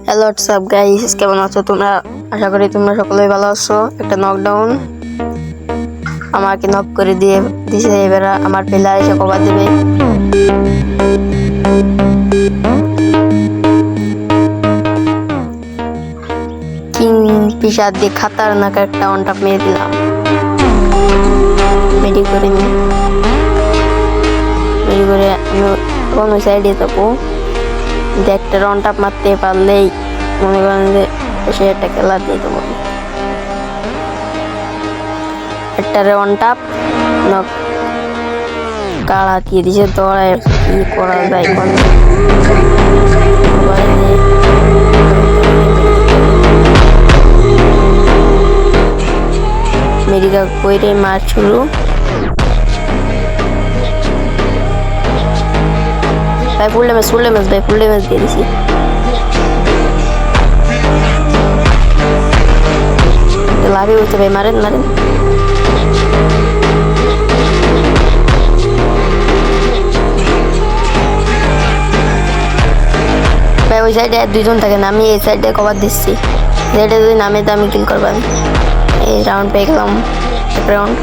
Hello WhatsApp guys, কেমন আছো তোমরা? আশা করি তোমরা সকলেই ভালো আছো। একটা নকডাউন আমাকে নক করে দিয়ে দিছে, এবার আমার প্লেয়ার এসে কভার দেবে। কিং পিসার দিয়ে খাতারনাক একটা অন টপ মেরে দিলাম। মেডি করে আমি ওই সাইডে থাকবো। একটা অন টপ মারতে পারলেই মনে করেন যে সে একটা খেলা দিয়ে দেবো। একটা অন টপ নক কাড়া দিয়ে দিছে, দৌড়ায় কি করা যায় কোন মেডিকা কইরে মার শুরু। ভাই ফুল ড্যামেজ ভাই ফুল ড্যামেজ দিয়ে দিছি। লাভই হচ্ছে ভাই, মারেন ভাই। ওই সাইডে দুইজন থাকে না, আমি এই সাইডে কভার দিচ্ছি। সাইডে যদি নামে তো আমি কিল করবেন। এই রাউন্ড পেয়ে গেলাম, এক রাউন্ড।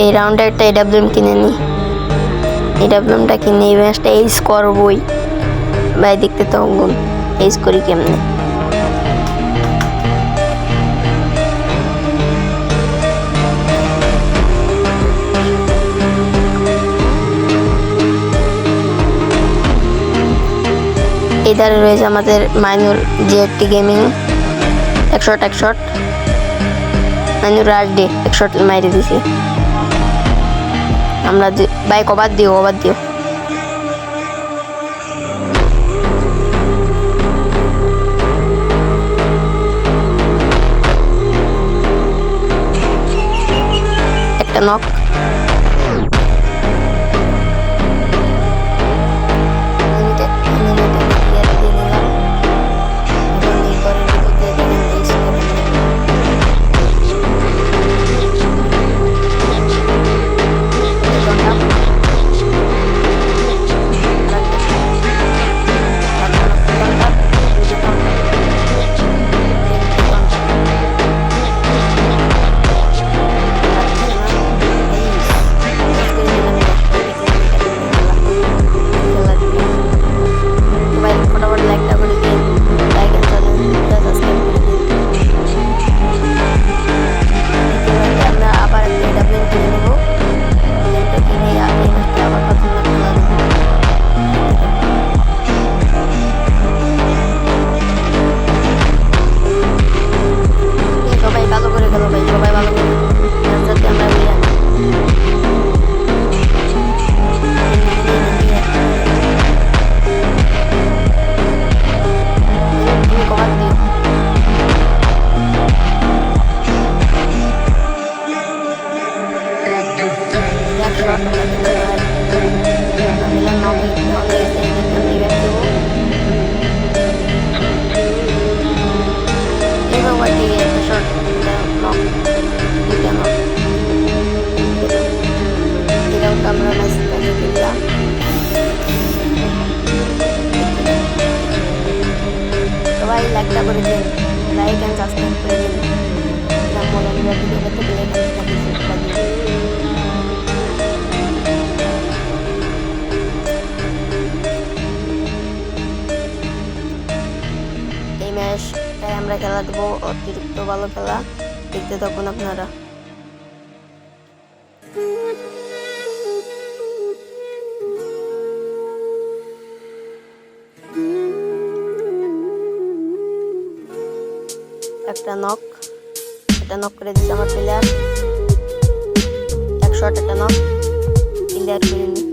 এই রাউন্ডে একটা এডাব্লিউএম কিনে নিই। এডাব্লিউএমটা কিনে এই ম্যাচটা এইস করবই ভাই। দেখতে তো এইস করি কেমনে। এধারে রয়েছে আমাদের মাইনুর জিএটি গেমিং। এক শট মাইনুর রাশ ডে এক শট মাইরে দিছি আমরা। ভাই কভার দিও একটা নক। সবাই লাইকটা করে দিন, লাইক এন্ড সাবস্ক্রাইব করে দিন। এই ম্যাচটাই আমরা খেলা দেবো, অতিরিক্ত ভালো খেলা। দেখতে থাকুন আপনারা। একটা নক করে দিচ্ছে আমার প্লেয়ার। এক শট একটা নক ক্লিয়ার করে নি।